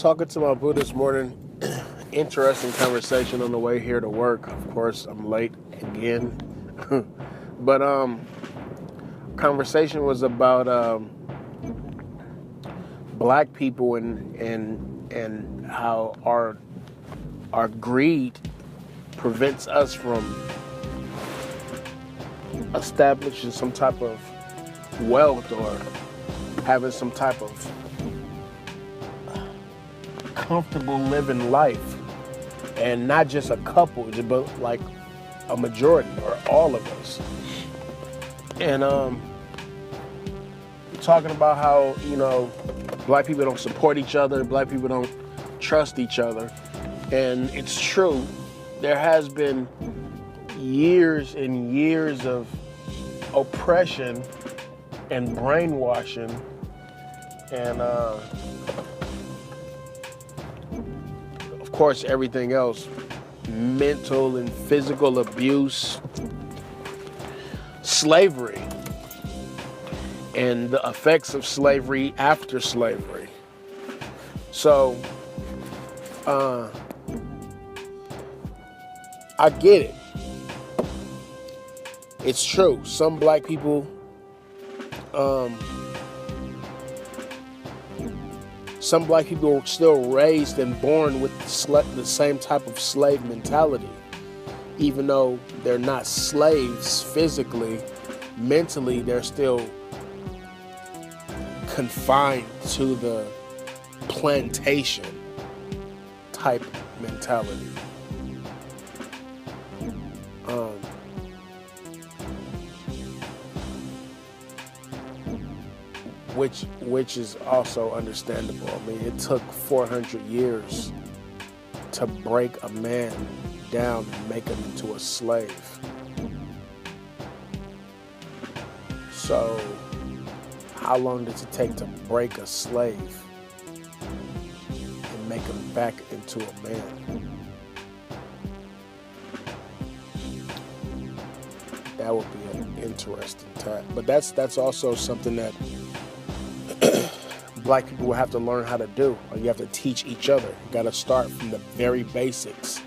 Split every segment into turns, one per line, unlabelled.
Talking to my boo this morning. Interesting conversation on the way here to work. Of course, I'm late again. But conversation was about black people and how our greed prevents us from establishing some type of wealth or having some type of comfortable living life, and not just a couple, but like a majority or all of us. And talking about how black people don't support each other, black people don't trust each other, and it's true. There has been years and years of oppression and brainwashing and of course everything else, mental and physical abuse, slavery, and the effects of slavery after slavery. So I get it. It's true. Some black people are still raised and born with the same type of slave mentality. Even though they're not slaves physically, mentally they're still confined to the plantation type mentality. Which is also understandable. I mean, it took 400 years to break a man down and make him into a slave. So, how long does it take to break a slave and make him back into a man? That would be an interesting time. But that's also something that black people will have to learn how to do. Or you have to teach each other. You got to start from the very basics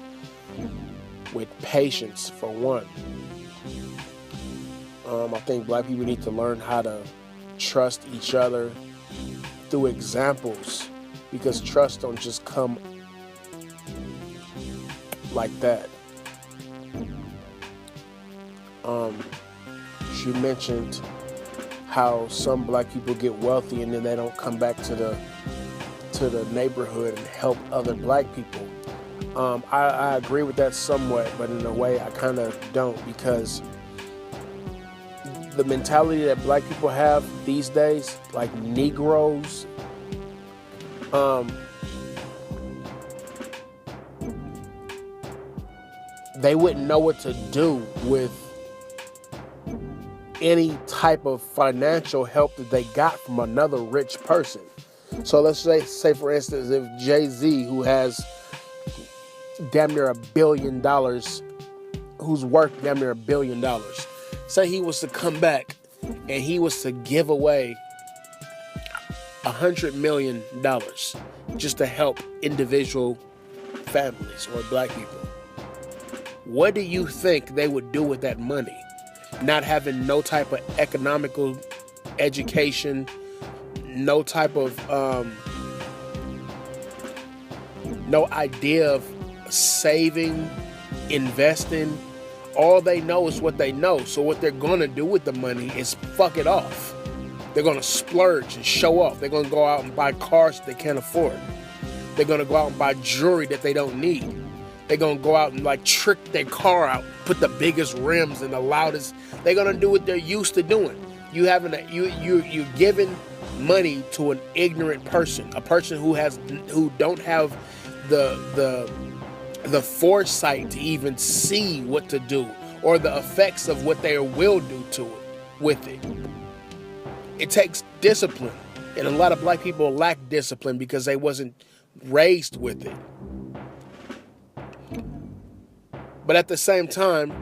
with patience, for one. I think black people need to learn how to trust each other through examples, because trust don't just come like that. She mentioned how some black people get wealthy and then they don't come back to the neighborhood and help other black people. I agree with that somewhat, but in a way I kind of don't, because the mentality that black people have these days, like Negroes, they wouldn't know what to do with any type of financial help that they got from another rich person. So let's say for instance, if Jay-Z, who has damn near $1 billion, who's worth damn near $1 billion, say he was to come back and he was to give away $100 million just to help individual families or black people, what do you think they would do with that money? Not having no type of economical education, no type of no idea of saving, investing. All they know is what they know. So what they're gonna do with the money is fuck it off. They're gonna splurge and show off. They're gonna go out and buy cars they can't afford. They're gonna go out and buy jewelry that they don't need. They're gonna go out and like trick their car out, put the biggest rims and the loudest. They're gonna do what they're used to doing. You're giving money to an ignorant person, a person who don't have the foresight to even see what to do or the effects of what they will do to it with it. It takes discipline, and a lot of black people lack discipline because they wasn't raised with it. But at the same time,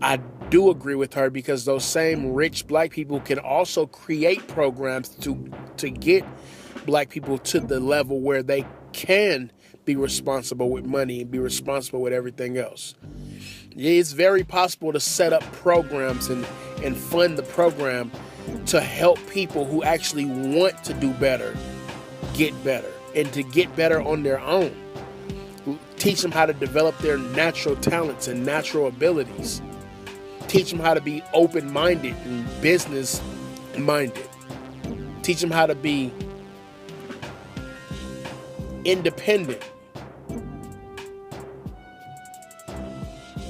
I do agree with her, because those same rich black people can also create programs to get black people to the level where they can be responsible with money and be responsible with everything else. It's very possible to set up programs and fund the program to help people who actually want to do better get better, and to get better on their own. Teach them how to develop their natural talents and natural abilities. Teach them how to be open-minded and business-minded. Teach them how to be independent.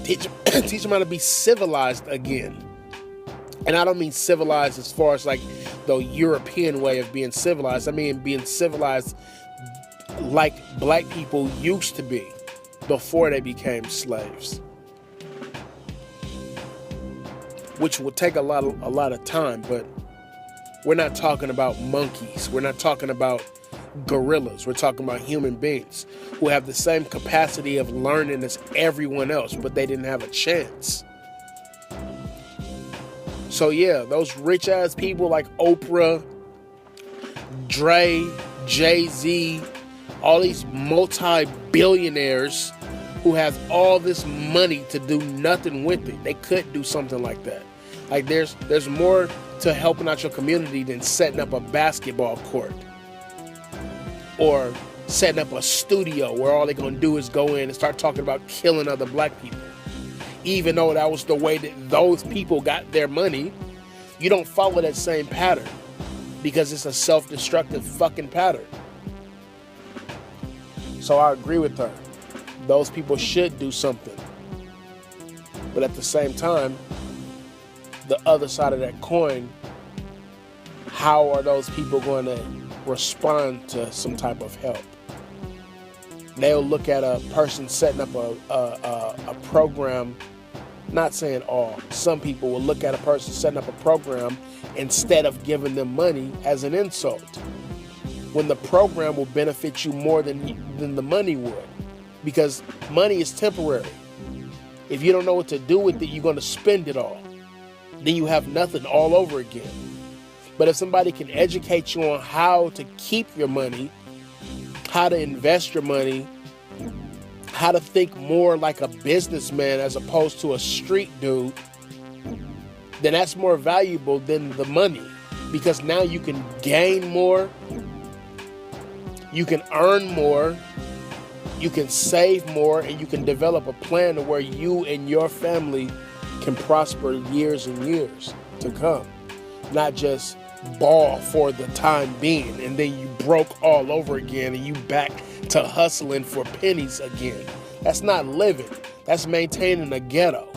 Teach them how to be civilized again. And I don't mean civilized as far as like the European way of being civilized. I mean being civilized like black people used to be before they became slaves. Which will take a lot of time, but we're not talking about monkeys. We're not talking about gorillas. We're talking about human beings who have the same capacity of learning as everyone else, but they didn't have a chance. So yeah, those rich ass people like Oprah, Dre, Jay-Z, all these multi-billionaires who have all this money to do nothing with it. They could do something like that. Like there's more to helping out your community than setting up a basketball court or setting up a studio where all they're going to do is go in and start talking about killing other black people. Even though that was the way that those people got their money, you don't follow that same pattern because it's a self-destructive fucking pattern. So I agree with her. Those people should do something. But at the same time, the other side of that coin, how are those people going to respond to some type of help? They'll look at a person setting up a program, not saying all, some people will look at a person setting up a program instead of giving them money as an insult, when the program will benefit you more than the money would, because money is temporary. If you don't know what to do with it, you're going to spend it all. Then you have nothing all over again. But if somebody can educate you on how to keep your money, how to invest your money, how to think more like a businessman as opposed to a street dude, then that's more valuable than the money, because now you can gain more, you can earn more, you can save more, and you can develop a plan to where you and your family can prosper years and years to come. Not just ball for the time being and then you broke all over again and you back to hustling for pennies again. That's not living. That's maintaining a ghetto.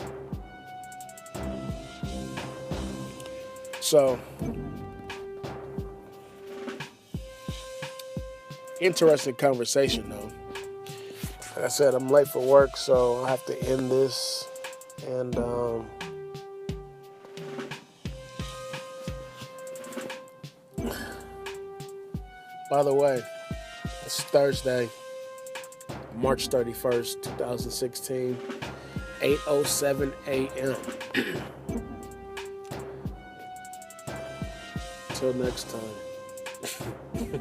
So, interesting conversation though. Like I said, I'm late for work, so I have to end this. And by the way, it's Thursday, March 31st, 2016, 8:07 a.m. Till next time.